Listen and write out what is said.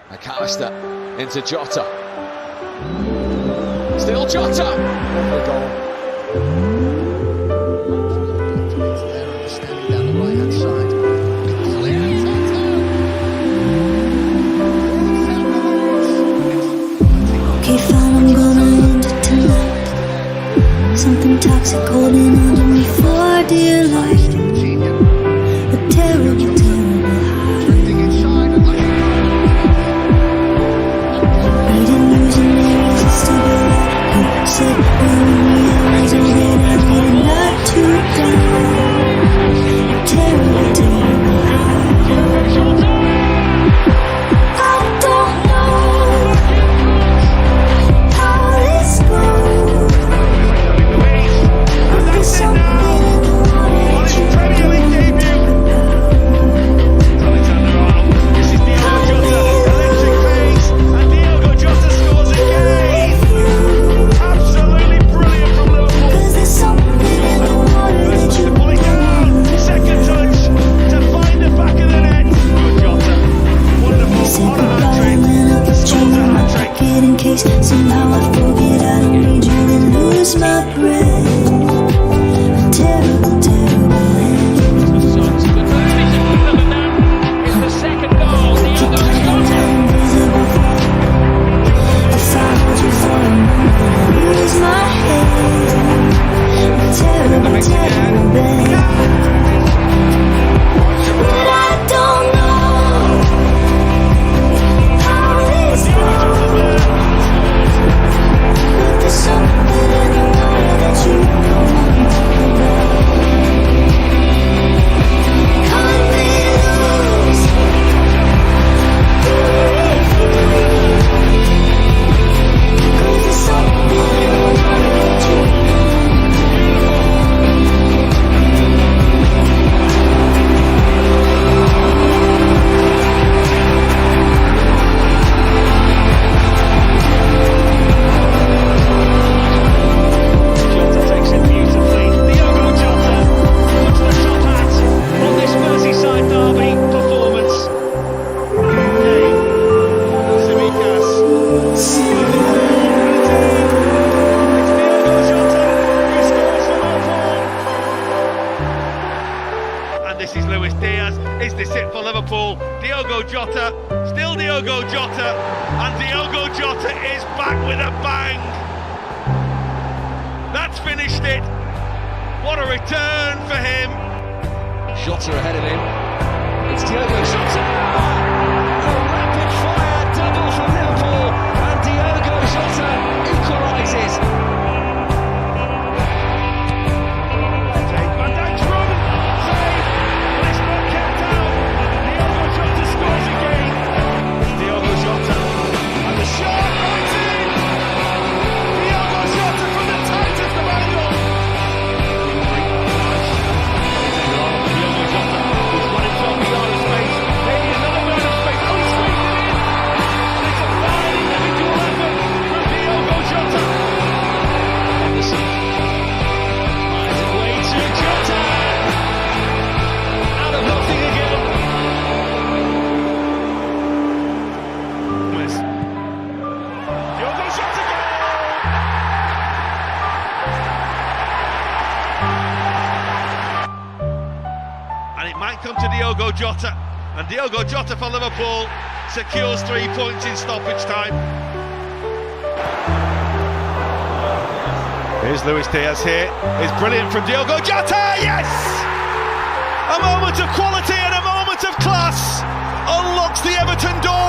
McAllister into Jota. Still Jota! A goal. Standing down the right-hand side. Okay, fine, I'm gonna end it tonight. Something toxic holding on to me for dear life. A terrible, terrible high. Needing losing areas and still be right. You said when we always over there, I needed not to die. A terrible, terrible high. I don't know how this goes, but there's something in the water that you don't talk in case somehow I forget I don't need you and lose my breath. A terrible, terrible end. It's the second goal. Keep playing that invisible fight. If I hold you for a moment, I lose my head. A terrible, terrible bend. But I don't know how this goes. There's something in the water that you don't talk about. Cut me loose. Cause there's something in the water that you Is this it for Liverpool? Diogo Jota, still Diogo Jota, and Diogo Jota is back with a bang. That's finished it. What a return for him. Jota ahead of him. It's Diogo Jota! A rapid fire double for Liverpool, and Diogo Jota equalises. And it might come to Diogo Jota, and Diogo Jota for Liverpool secures 3 points in stoppage time. Here's Luis Diaz here. It's brilliant from Diogo Jota, yes! A moment of quality and a moment of class unlocks the Everton door.